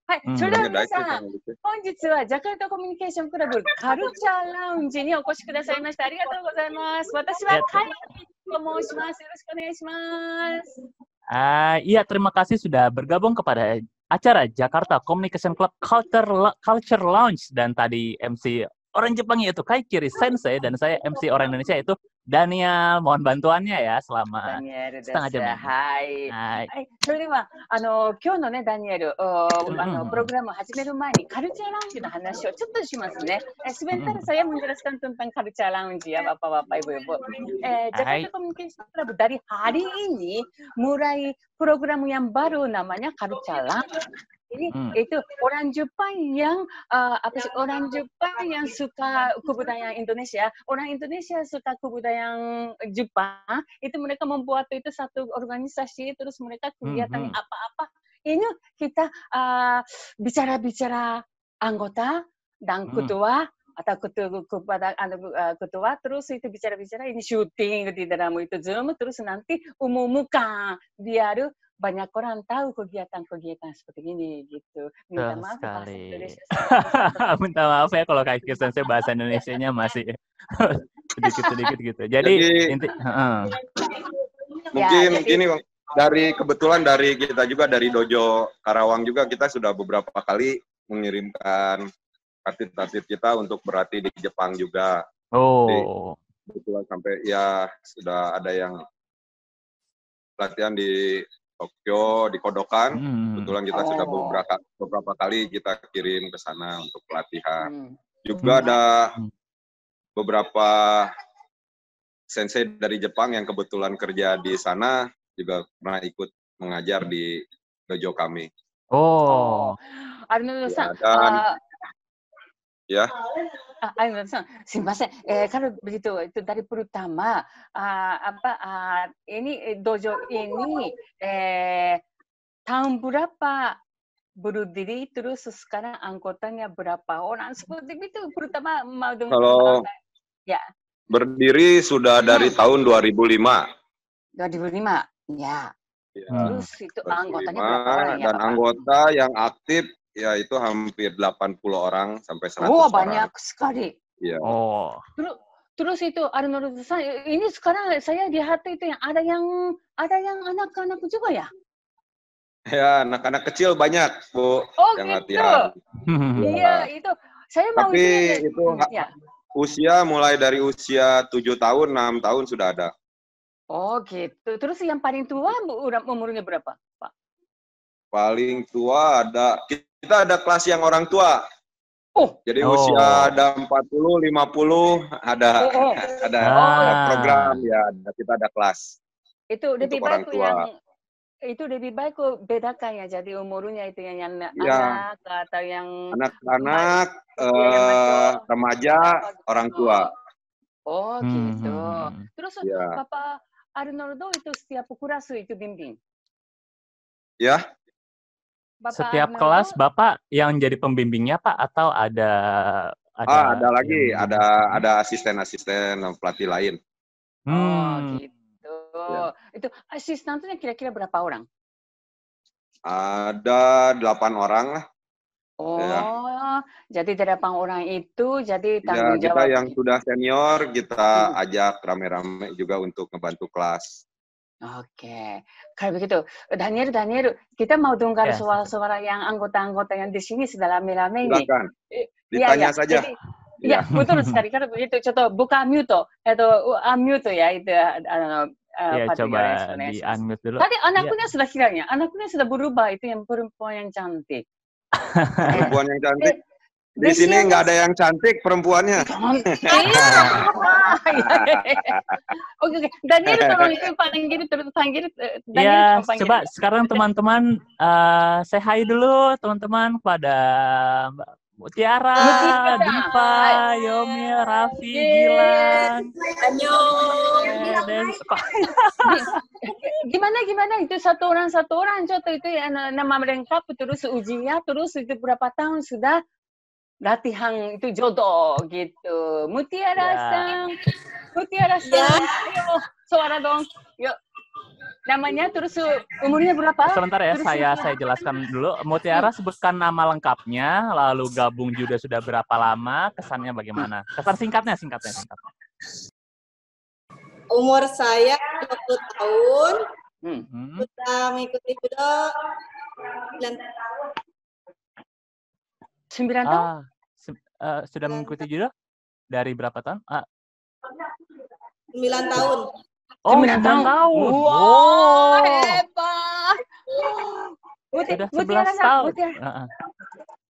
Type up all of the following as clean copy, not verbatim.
はい、それでは皆さん、本日はジャカルタコミュニケーションクラブカルチャーラウンジにお越しくださいました。ありがとうございます。私はカイと申します。よろしくお願いします。Iya, terima kasih sudah bergabung kepada acara Jakarta Communication Club Culture Lounge, dan tadi MC orang Jepang yaitu Kaikiri Sensei dan saya MC orang Indonesia yaitu Daniel. Mohon bantuannya ya selama setengah jam ini. Hai. それでは今日のねダニエルプログラムを始める前にカルチャーラウンジの話をちょっとしますね. Sebentar saya menjelaskan tentang culture lounge ya Bapak-bapak Ibu-ibu. Jakarta Communication Club dari hari ini mulai program yang baru namanya culture lounge. Ini itu orang Jepang yang orang Jepang yang suka kebudayaan Indonesia, orang Indonesia suka kebudayaan Jepang, itu mereka membuat itu satu organisasi, terus mereka kegiatan apa-apa. Ini kita bicara-bicara anggota dan ketua atau ketua, terus itu bicara-bicara ini syuting di dalam itu Zoom, terus nanti umumkan biar banyak orang tahu kegiatan-kegiatan seperti ini gitu. Minta maaf bahasa Indonesia. Minta maaf ya kalau Kaikiri Sensei bahasa Indonesianya masih sedikit-sedikit gitu. Jadi mungkin gini Bang, kebetulan dari kita juga dari Dojo Karawang juga kita sudah beberapa kali mengirimkan atlet-atlet kita untuk berlatih di Jepang juga. Jadi, kebetulan sampai ya sudah ada yang latihan di Tokyo, di Kodokan. Kebetulan kita sudah beberapa kali kita kirim ke sana untuk pelatihan. Juga ada beberapa sensei dari Jepang yang kebetulan kerja di sana juga pernah ikut mengajar di dojo kami. Ya. Kalau begitu itu dari pertama ini dojo ini tahun berapa berdiri, terus sekarang anggotanya berapa orang, seperti itu pertama mau dengar. Kalau ya berdiri sudah dari tahun 2005. 2005 ya. Terus itu anggotanya berapa orang ya, dan Bapak? Anggota yang aktif ya itu hampir 80 orang sampai 100 orang. Banyak sekali. Ya. Terus itu Arnold-san, ini sekarang saya lihat itu yang ada yang anak-anak juga ya? Ya, anak-anak kecil banyak, Bu, yang gitu. latihan. Iya, itu. Saya mau itu usia mulai dari usia 7 tahun, 6 tahun sudah ada. Gitu. Terus yang paling tua umurnya berapa, Pak? Paling tua kita ada kelas yang orang tua. Jadi usia ada 40, 50, ada program ya, kita ada kelas. Itu lebih baik itu lebih baik bedakan ya, jadi umurnya itu yang anak atau yang anak-anak, remaja, orang tua. Gitu. Terus Bapak Arnoldo itu setiap kelas itu bimbing? Ya. Setiap kelas Bapak yang jadi pembimbingnya Pak, atau ada lagi, ada asisten-asisten pelatih lain. Gitu. Ya. Itu asistennya kira-kira berapa orang? Ada 8 orang lah. Jadi 8 orang itu jadi tanggung jawab. Kita yang sudah senior kita ajak rame-rame juga untuk ngebantu kelas. Kalau begitu, Daniel, kita mau dengar suara-suara yang anggota-anggota yang di sini sudah rame-rame ini. Silakan, ditanya saja. Iya, betul sekali. Kalau begitu, coba buka mute, unmute ya itu. Coba di unmute dulu. Tadi anaknya sudah hilangnya, anaknya sudah berubah, itu yang perempuan yang cantik. Perempuan yang cantik? Di sini nggak ada yang cantik perempuannya. Oke. Daniel tolong itu panggil. Ya, coba sekarang teman-teman say hi dulu teman-teman pada Mbak Mutiara, Diva, Yomi, Raffi, Gilang. Gimana itu satu orang contoh itu nama lengkap, terus ujian, terus itu berapa tahun sudah latihan itu jodoh gitu. Mutiara-san, ayo suara dong, yuk. namanya terus umurnya berapa? Sebentar ya, Terus saya jelaskan dulu. Mutiara sebutkan nama lengkapnya, lalu gabung judo sudah berapa lama, kesannya bagaimana? Kesan singkatnya. Umur saya 20 tahun. Sudah mengikuti judo 9 tahun. 9 tahun? Sudah mengikuti judo dari berapa tahun? 9 tahun. Oh, 9 tahun. Wah, hebat. Sudah 11 tahun.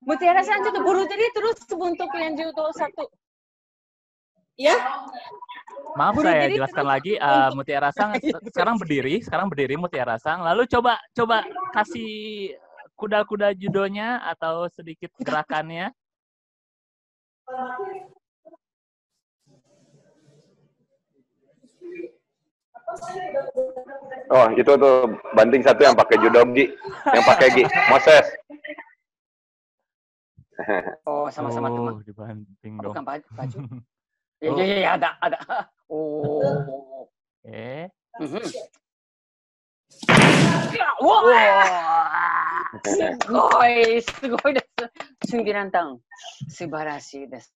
Mutiara San itu guru tadi terus bentuk yang judo satu. Ya. Maaf saya jelaskan lagi, Mutiara Sang sekarang berdiri Mutiara Sang. Lalu coba kasih kuda-kuda judonya atau sedikit gerakannya. Oh, itu tuh banting satu yang pakai judogi, yang pakai gi, Moses. Oh, sama-sama teman. Dibanting dong. Bukan baju. Ya, ada. Oh. Wah, sugoi desu. 9 tahun. Subarashi desu.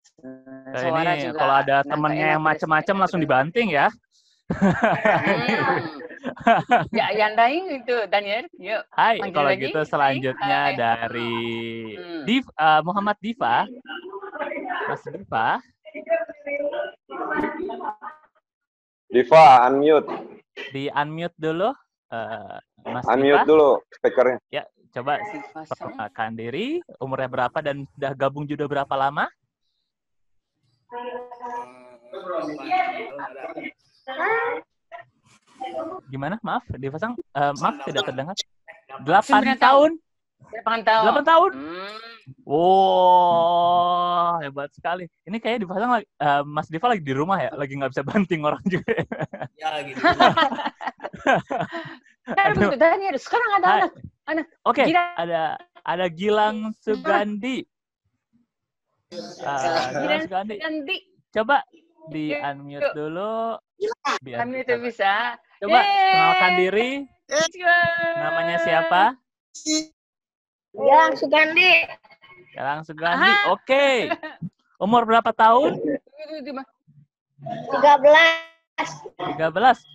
Ini kalau ada temennya yang macam-macam langsung dibanting ya. Ya, yang lain itu Daniel. Yuk. Hai, kalau gitu selanjutnya dari Muhammad Diva. Mas Diva. Diva, unmute. Di unmute dulu, Mas unmute Diva. Dulu speakernya. Ya, coba perkenalkan diri, umurnya berapa dan sudah gabung judo berapa lama? Gimana? Maaf, dipasang. Maaf, tidak terdengar. 8 tahun. 8 tahun. Wow, hebat sekali. Ini kayaknya dipasang lagi. Mas Diva lagi di rumah ya, lagi nggak bisa banting orang juga. Ya, gitu. Daniel, sekarang ada anak. Oke, ada Gilang Sugandi. Gilang Sugandi. Coba di unmute dulu. Unmute bisa. Coba kenalkan diri. Namanya siapa? Gilang Sugandi. Gilang Sugandi. Oke. Umur berapa tahun? 13.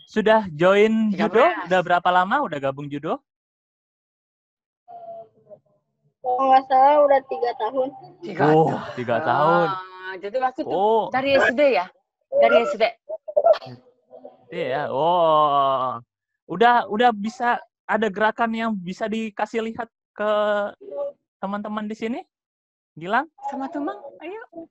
Sudah join judo? Udah berapa lama? Udah gabung judo? Kalau nggak salah udah 3 tahun. 3 tahun. Jadi waktu itu dari SD ya? Dari SD. Iya. Udah bisa ada gerakan yang bisa dikasih lihat ke teman-teman di sini? Gilang? Sama teman, ayo.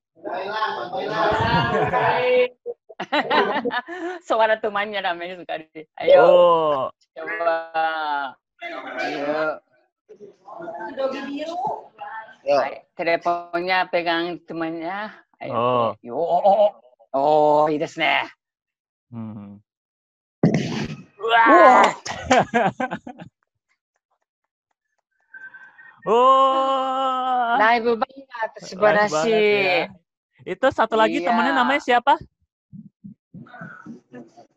Suara temannya namanya sekali. Ayo. Coba. Ayo. Teleponnya pegang temannya. Ayo.いいですね。Wah. Live banget, subarashi. Itu satu lagi temennya namanya siapa?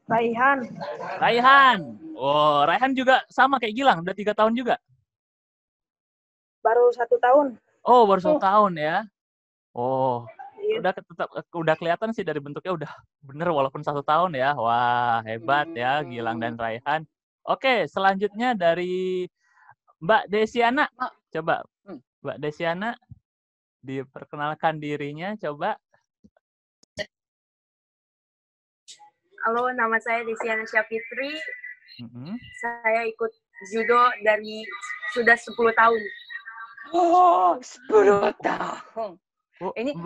Raihan. Raihan juga sama kayak Gilang, udah 3 tahun juga? Baru 1 tahun. Baru 1 tahun ya. Udah kelihatan sih dari bentuknya udah bener walaupun 1 tahun ya. Wah, hebat ya Gilang dan Raihan. Oke, selanjutnya dari Mbak Desiana. Coba Mbak Desiana diperkenalkan dirinya coba. Halo, nama saya Desiana Syafitri. Saya ikut judo dari sudah 10 tahun. 10 tahun. Ini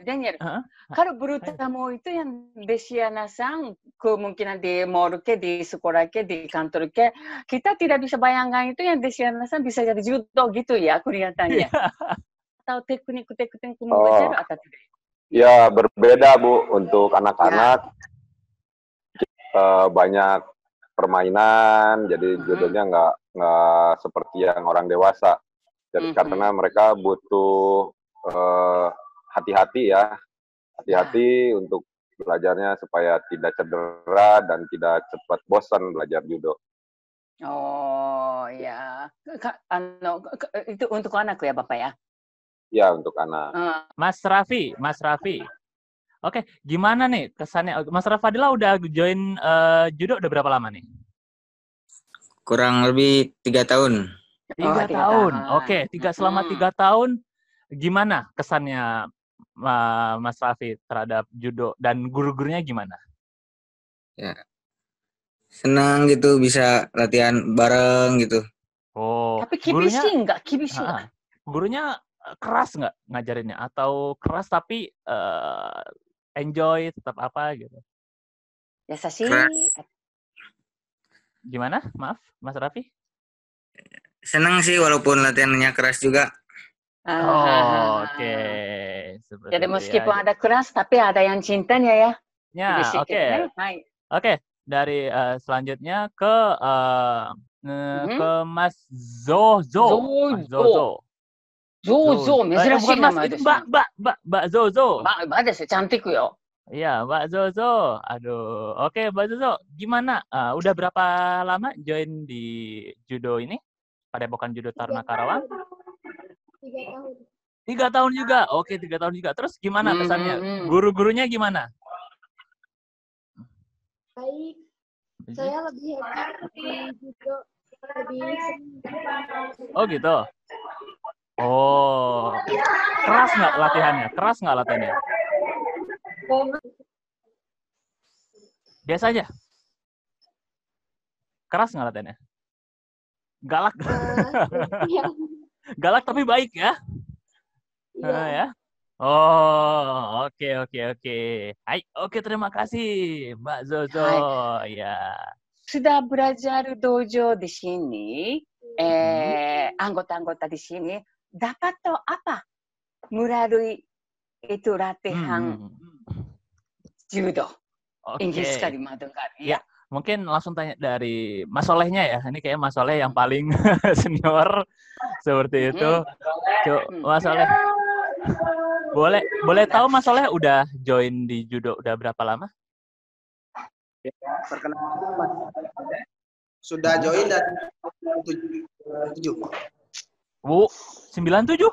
Daniel. Kalau berutama itu yang Desiana Sang kemungkinan di mall ke, di sekolah ke, di kantor ke, kita tidak bisa bayangkan itu yang Desiana Sang bisa jadi judo gitu ya kelihatannya. Atau teknik-teknik membaca atau tidak? Ya berbeda Bu untuk anak-anak. Banyak permainan, jadi judonya nggak seperti yang orang dewasa. Jadi karena mereka butuh hati-hati untuk belajarnya supaya tidak cedera dan tidak cepat bosan belajar judo. Oh ya, itu untuk anak ya Bapak ya? Ya, untuk anak. Mas Raffi. Oke, gimana nih kesannya? Mas Rafadila udah join judo udah berapa lama nih? Kurang lebih 3 tahun. 3 tahun. Oke, selama 3 tahun gimana kesannya Mas Raffi terhadap judo dan guru-gurunya gimana? Ya. Senang gitu bisa latihan bareng gitu. Oh, tapi kibishi nggak? Gurunya keras nggak ngajarinnya? Atau keras tapi enjoy tetap apa gitu? Yasashi. Gimana? Maaf, Mas Raffi? Senang sih walaupun latihannya keras juga. Oke. Jadi meskipun ada keras, tapi ada yang cintanya ya. Ya, oke. Oke, dari selanjutnya ke Mas Zozo. Zozo, bukan Mas, itu Mbak Zozo. Mbak desu, cantik yo. Iya, Mbak Zozo. Aduh, oke Mbak Zozo, gimana? Udah berapa lama join di judo ini? Padepokan Judo Taruna Karawang? 3 tahun juga. Oke, 3 tahun juga. Terus gimana kesannya? Guru-gurunya gimana? Baik. Saya lebih hebat di judo, lebih Oh gitu. Oh, keras nggak latihannya? Biasa aja. Keras nggak latihannya? Galak. Galak tapi baik ya? Ya. Oh, oke. Hai, oke, terima kasih Mbak Zozo. Ya. Sudah belajar dojo di sini, anggota-anggota di sini dapat apa melalui itu latihan judo. Inggris sekali mendengar. Ya, mungkin langsung tanya dari Mas Solehnya ya. Ini kayak Mas Soleh yang paling senior seperti itu. Mas Soleh. Boleh tahu Mas Soleh udah join di judo udah berapa lama? Ya, perkenalkan sudah join dari 97. 97?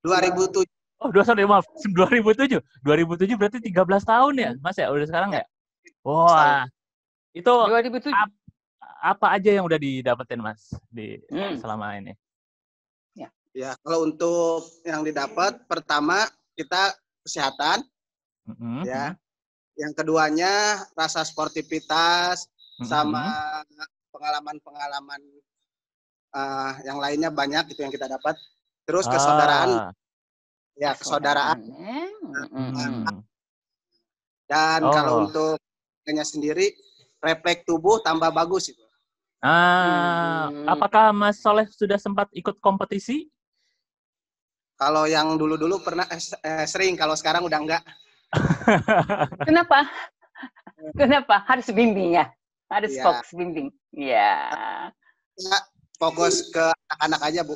2007. Oh, maaf. 2007. 2007 berarti 13 tahun ya, Mas ya? Udah sekarang ya? Wah. Itu 2007. Apa aja yang udah didapetin Mas di selama ini? Ya, kalau untuk yang didapat, pertama kita kesehatan, ya. Yang keduanya rasa sportivitas, sama pengalaman-pengalaman yang lainnya banyak itu yang kita dapat. Terus kesaudaraan, ya kesaudaraan. Dan kalau untuk sendiri, refleks tubuh tambah bagus itu. Apakah Mas Soleh sudah sempat ikut kompetisi? Kalau yang dulu-dulu pernah sering, kalau sekarang udah enggak. Kenapa? Harus bimbing ya? Harus fokus bimbing. Ya. Fokus ke anak-anak aja, Bu.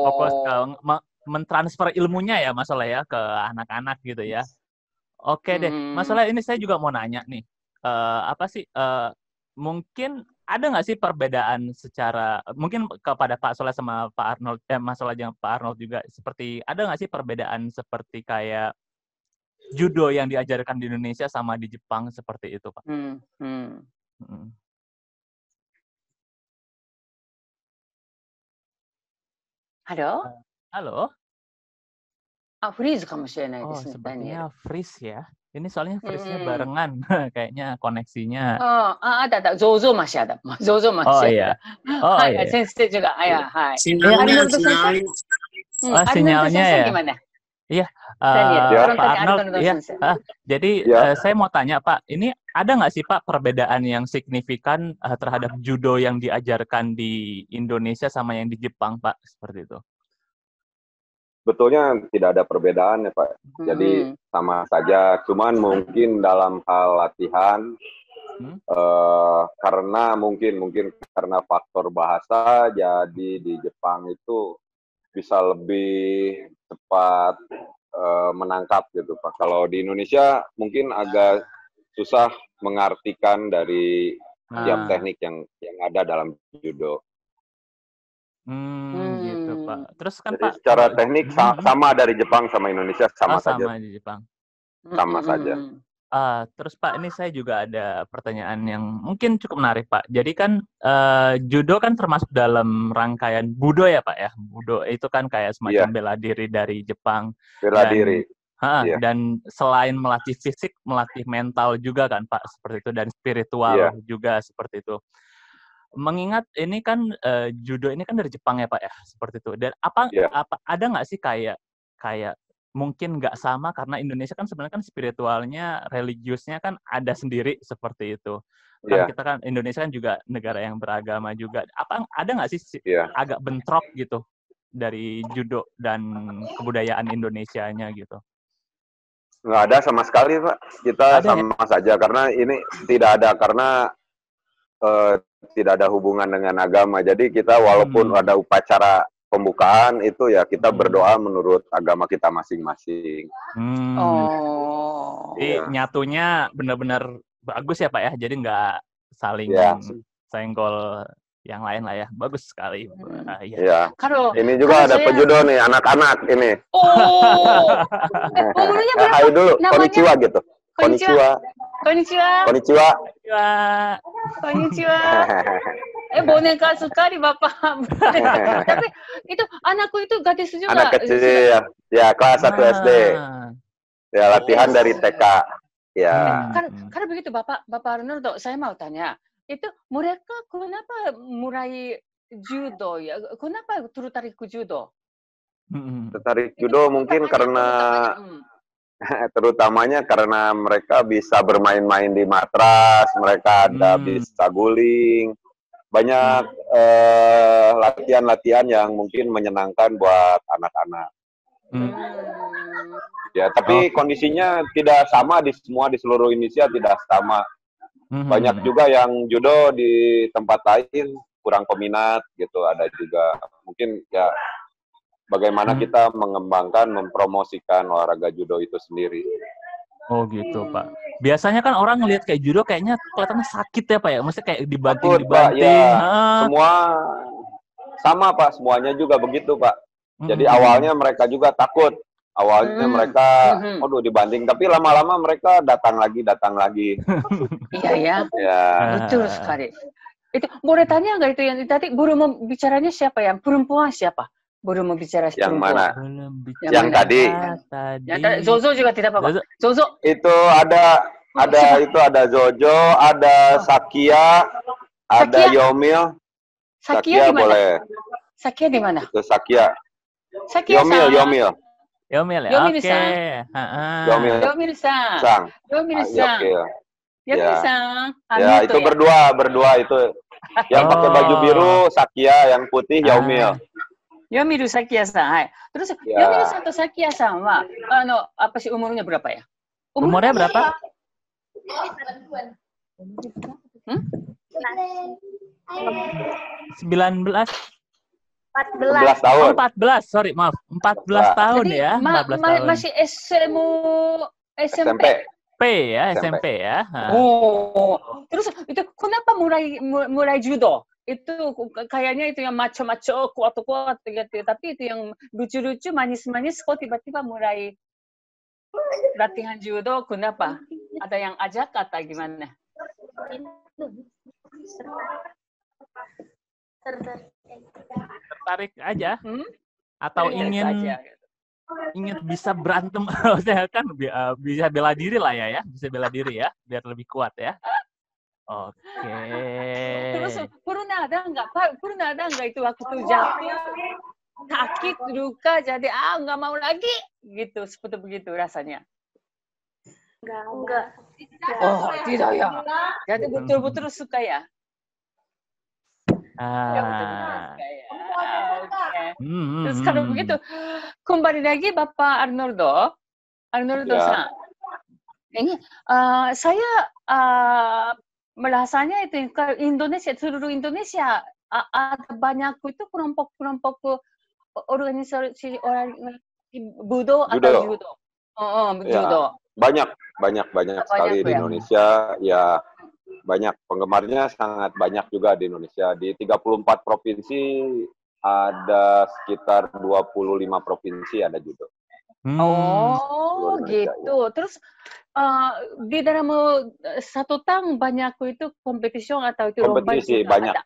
Fokus ke mentransfer ilmunya ya, Mas Soleh ya, ke anak-anak gitu ya. Oke deh, Mas Soleh, ini saya juga mau nanya nih. Apa sih, mungkin ada nggak sih perbedaan secara, mungkin kepada Pak Soleh sama Pak Arnold, Mas Soleh dan Pak Arnold juga, seperti ada nggak sih perbedaan seperti kayak judo yang diajarkan di Indonesia sama di Jepang seperti itu, Pak? Halo? Freeze かもしれないですね。Sepertinya freeze ya. Ini soalnya freeze-nya barengan, kayaknya koneksinya. Ada. Zozo masih ada. Zozo masih ada. Iya. Sensei juga. Hai. Sinyalnya ya. Gimana? Iya, Pak Arnold. Iya. Jadi saya mau tanya Pak, ini ada nggak sih Pak perbedaan yang signifikan terhadap judo yang diajarkan di Indonesia sama yang di Jepang Pak, seperti itu? Sebetulnya tidak ada perbedaan ya Pak. Jadi sama saja, cuman mungkin dalam hal latihan karena mungkin karena faktor bahasa, jadi di Jepang itu bisa lebih cepat menangkap gitu Pak. Kalau di Indonesia mungkin agak susah mengartikan dari tiap teknik yang ada dalam judo. Gitu Pak. Terus kan Jadi Pak secara teknik sama dari Jepang sama Indonesia sama saja. Sama di Jepang. Sama saja. Terus Pak, ini saya juga ada pertanyaan yang mungkin cukup menarik Pak. Jadi kan judo kan termasuk dalam rangkaian budo ya Pak ya. Budo itu kan kayak semacam bela diri dari Jepang. Bela diri. Dan selain melatih fisik, melatih mental juga kan Pak, seperti itu, dan spiritual juga seperti itu. Mengingat ini kan judo ini kan dari Jepang ya Pak ya, seperti itu. Dan apa ada nggak sih kayak mungkin nggak sama karena Indonesia kan sebenarnya kan spiritualnya, religiusnya kan ada sendiri seperti itu. Kan kita kan Indonesia kan juga negara yang beragama juga. Apa ada nggak sih agak bentrok gitu dari judo dan kebudayaan Indonesianya gitu? Nggak ada sama sekali Pak. Kita sama saja karena ini tidak ada tidak ada hubungan dengan agama. Jadi kita walaupun ada upacara pembukaan itu ya kita berdoa menurut agama kita masing-masing. Jadi nyatunya benar-benar bagus ya Pak ya. Jadi nggak saling senggol yang lain lah ya. Bagus sekali. Ini juga ada pejudo nih, anak-anak ini. Umurnya berapa? Hai dulu, konnichiwa gitu. Konnichiwa. Boneka sekali Bapak. Tapi itu anakku itu gadis juga. Anak kecil ya kelas 1 SD. Ya latihan dari TK. Ya. Karena begitu Bapak Arnoldo, saya mau tanya, itu mereka kenapa mulai judo ya? Kenapa tertarik ke judo? Tertarik judo mungkin karena terutamanya karena mereka bisa bermain-main di matras, mereka ada bisa guling, banyak latihan-latihan yang mungkin menyenangkan buat anak-anak. Ya, tapi kondisinya tidak sama di seluruh Indonesia tidak sama. Banyak juga yang judo di tempat lain kurang peminat gitu, ada juga mungkin ya bagaimana kita mengembangkan, mempromosikan olahraga judo itu sendiri. Oh gitu Pak. Biasanya kan orang ngelihat kayak judo kayaknya kelihatannya sakit ya Pak ya, maksudnya kayak dibanting. Semua sama Pak, semuanya juga begitu Pak. Jadi awalnya mereka juga takut. Awalnya mereka, dibanting, tapi lama-lama mereka datang lagi. Iya ya. Betul sekali. Itu boleh tanya nggak itu yang tadi guru mau bicaranya siapa ya? Perempuan siapa? Guru mau bicara yang perempuan. Mana? Yang tadi. Yang tadi. Zozo juga tidak apa-apa. Zozo. Itu ada Zozo, ada Sakia, ada Yomil. Sakia di mana? Boleh. Sakia di mana? Itu Sakia. Yomil. Yomil ya. Oke. Yomil-san. Ya, itu berdua itu. Yang pakai baju biru Sakia, yang putih Yomil. Yomil Sakia-san. Terus Yomil-san atau Sakia-san wa apa sih umurnya berapa ya? Umurnya berapa? 14 tahun. 14, sorry, maaf. 14 tahun ya. 14 tahun. Masih SMP. SMP ya. Terus itu kenapa mulai judo? Itu kayaknya itu yang maco-maco, kuat-kuat gitu. Tapi itu yang lucu-lucu, manis-manis, kok tiba-tiba mulai latihan judo, kenapa? Ada yang ajak atau gimana? Tertarik aja? Atau ingin bisa berantem, maksudnya kan bisa bela diri lah ya, bisa bela diri ya, biar lebih kuat ya. Oke. Terus pernah ada nggak itu waktu jatuh sakit luka jadi nggak mau lagi gitu, seperti begitu rasanya? Enggak. Oh tidak ya. Jadi betul-betul suka ya. Terus kalau begitu kembali lagi Bapak Arnoldo-san. Ini saya merasanya itu Indonesia, seluruh Indonesia ada banyak itu kelompok-kelompok organisasi budo atau judo. Judo. Banyak sekali di Indonesia ya. banyak. Penggemarnya sangat banyak juga di Indonesia. Di 34 provinsi ada sekitar 25 provinsi ada judo. Oh, Indonesia, gitu. Terus di dalam 1 tahun banyak itu kompetisi atau itu lomba kompetisi juga banyak. ada?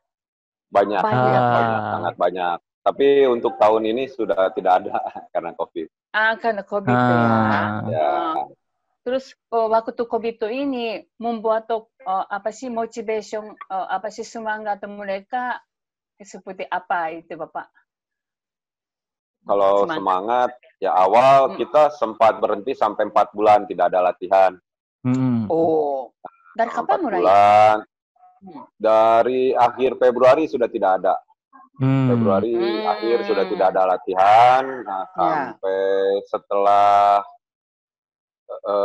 Banyak, Banyak. sangat banyak. Tapi untuk tahun ini sudah tidak ada karena COVID. Karena COVID ya. Ya. Terus waktu COVID ini membuat apa sih motivasi, apa sih semangat mereka seperti apa itu Bapak? Kalau semangat, ya awal kita sempat berhenti sampai 4 bulan tidak ada latihan. Oh, dari kapan mulai? 4 bulan. Dari akhir Februari sudah tidak ada. Februari akhir sudah tidak ada latihan. Nah, sampai setelah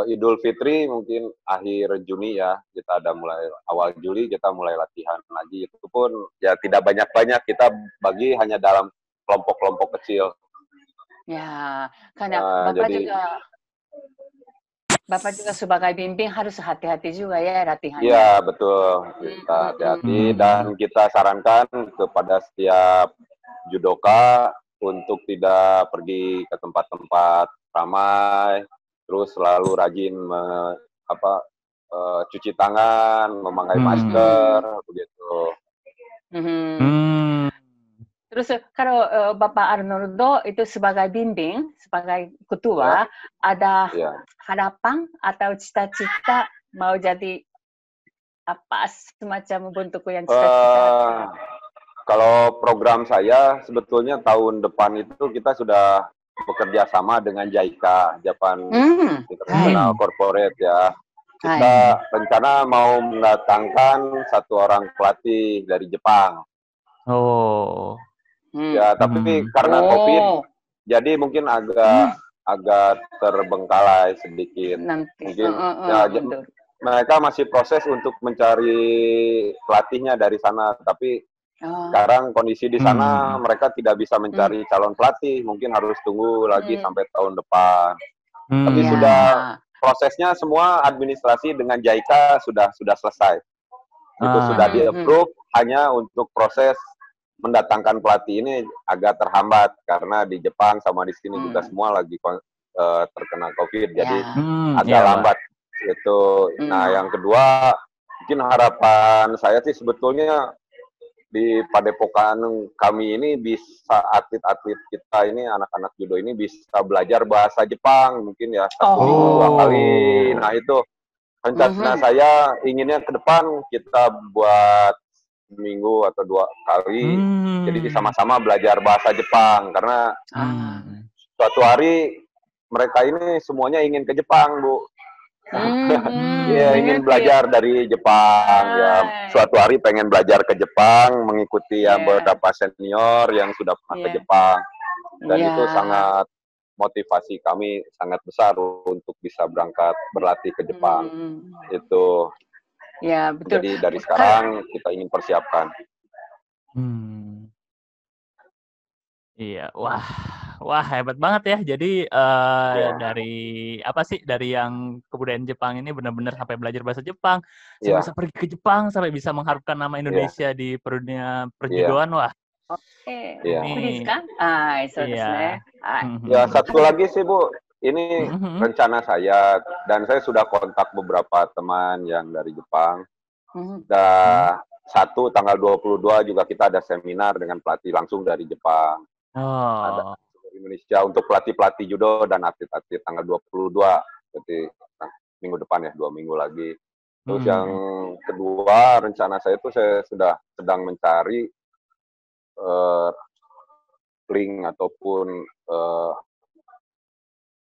Idul Fitri mungkin akhir Juni ya, kita ada mulai awal Juli kita mulai latihan lagi. Itu pun ya tidak banyak-banyak, kita bagi hanya dalam kelompok-kelompok kecil. Ya, karena Bapak juga sebagai bimbing harus hati-hati juga ya latihannya. Iya, betul. Kita hati-hati dan kita sarankan kepada setiap judoka untuk tidak pergi ke tempat-tempat ramai, terus selalu rajin cuci tangan, memakai masker, begitu. Terus kalau Bapak Arnoldo itu sebagai bimbing, sebagai ketua, ada harapan atau cita-cita mau jadi apa semacam bentuk yang cita-cita? Kalau program saya sebetulnya tahun depan itu kita sudah bekerja sama dengan JICA, Japan International Corporate ya. Kita rencana mau mendatangkan 1 orang pelatih dari Jepang. Ya, tapi karena COVID, jadi mungkin agak terbengkalai sedikit. Mungkin mereka masih proses untuk mencari pelatihnya dari sana, tapi sekarang kondisi di sana mereka tidak bisa mencari calon pelatih, mungkin harus tunggu lagi sampai tahun depan. Tapi sudah prosesnya semua administrasi dengan JICA sudah selesai. Itu sudah di-approve, hanya untuk proses mendatangkan pelatih ini agak terhambat karena di Jepang sama di sini juga semua lagi terkena COVID, jadi agak lambat gitu. Nah, yang kedua, mungkin harapan saya sih sebetulnya di Padepokan kami ini bisa atlet-atlet kita ini, anak-anak judo ini bisa belajar bahasa Jepang, mungkin ya 1 minggu 2 kali. Nah, itu rencana saya inginnya ke depan kita buat minggu atau 2 kali, jadi sama-sama belajar bahasa Jepang karena suatu hari mereka ini semuanya ingin ke Jepang, Bu. Ya, ingin belajar dari Jepang ya. Suatu hari pengen belajar ke Jepang, mengikuti beberapa senior yang sudah pernah ke Jepang, dan itu sangat motivasi kami sangat besar untuk bisa berangkat berlatih ke Jepang. Itu. Ya, betul. Jadi dari sekarang kita ingin persiapkan. Iya, wah hebat banget ya. Jadi dari apa sih, dari yang kebudayaan Jepang ini benar-benar sampai belajar bahasa Jepang, sampai bisa pergi ke Jepang, sampai bisa mengharumkan nama Indonesia di dunia perjudoan. Wah. Oke. Ini kan? Ya, satu lagi sih, Bu. Ini rencana saya, dan saya sudah kontak beberapa teman yang dari Jepang. Tanggal 22 juga kita ada seminar dengan pelatih langsung dari Jepang. Ada dari Indonesia untuk pelatih-pelatih judo dan atlet-atlet tanggal 22. Berarti minggu depan ya, 2 minggu lagi. Terus yang kedua, rencana saya itu saya sudah sedang mencari link ataupun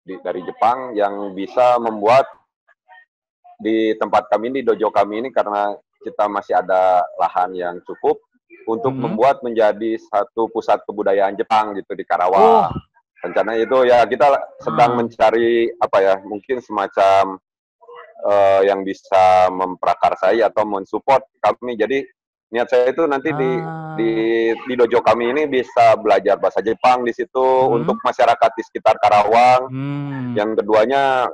dari Jepang yang bisa membuat di tempat kami ini, di dojo kami ini, karena kita masih ada lahan yang cukup untuk membuat menjadi satu pusat kebudayaan Jepang gitu di Karawang. Rencana itu ya kita sedang mencari apa ya, mungkin semacam yang bisa memprakarsai atau mensupport kami. Jadi niat saya itu nanti di dojo kami ini bisa belajar bahasa Jepang di situ untuk masyarakat di sekitar Karawang. Yang keduanya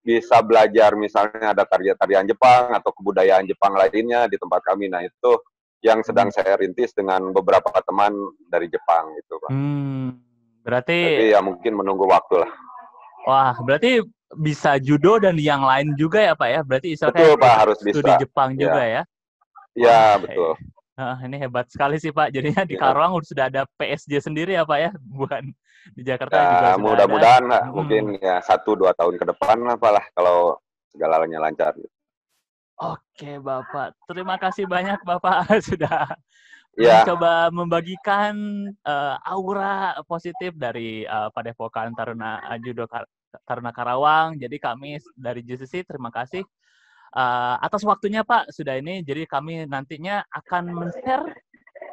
bisa belajar misalnya ada tarian Jepang atau kebudayaan Jepang lainnya di tempat kami. Nah itu yang sedang saya rintis dengan beberapa teman dari Jepang gitu Pak. Berarti jadi ya mungkin menunggu waktu lah. Wah, berarti bisa judo dan yang lain juga ya Pak ya? Berarti Betul Pak, harus studi bisa. Jepang juga ya? Iya, betul. Ini hebat sekali sih Pak. Jadinya di Karawang sudah ada PSG sendiri ya Pak ya? Bukan di Jakarta ya, juga sudah mudah-mudahan ada. Mungkin ya 1-2 tahun ke depan apalah kalau segalanya lancar. Oke Bapak, terima kasih banyak Bapak sudah mencoba membagikan aura positif dari Padepokan Taruna Judo Taruna Karawang. Jadi kami dari JCC terima kasih atas waktunya Pak sudah ini. Jadi kami nantinya akan men-share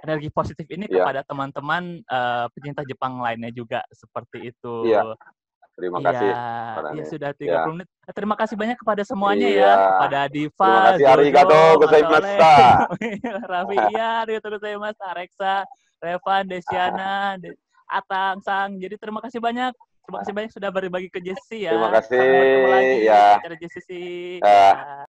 energi positif ini kepada teman-teman pecinta Jepang lainnya juga seperti itu. Iya. Terima kasih. Iya sudah 30 menit. Terima kasih banyak kepada semuanya ya, kepada Diva, terima kasih, Jojo, arigato gozaimashita. Raffi, arigato gozaimashita, Reksa, Revan, Desiana, Atang, Sang. Jadi terima kasih banyak. Terima kasih banyak sudah berbagi ke JCC ya. Terima kasih. Sampai bertemu lagi di acara JCC.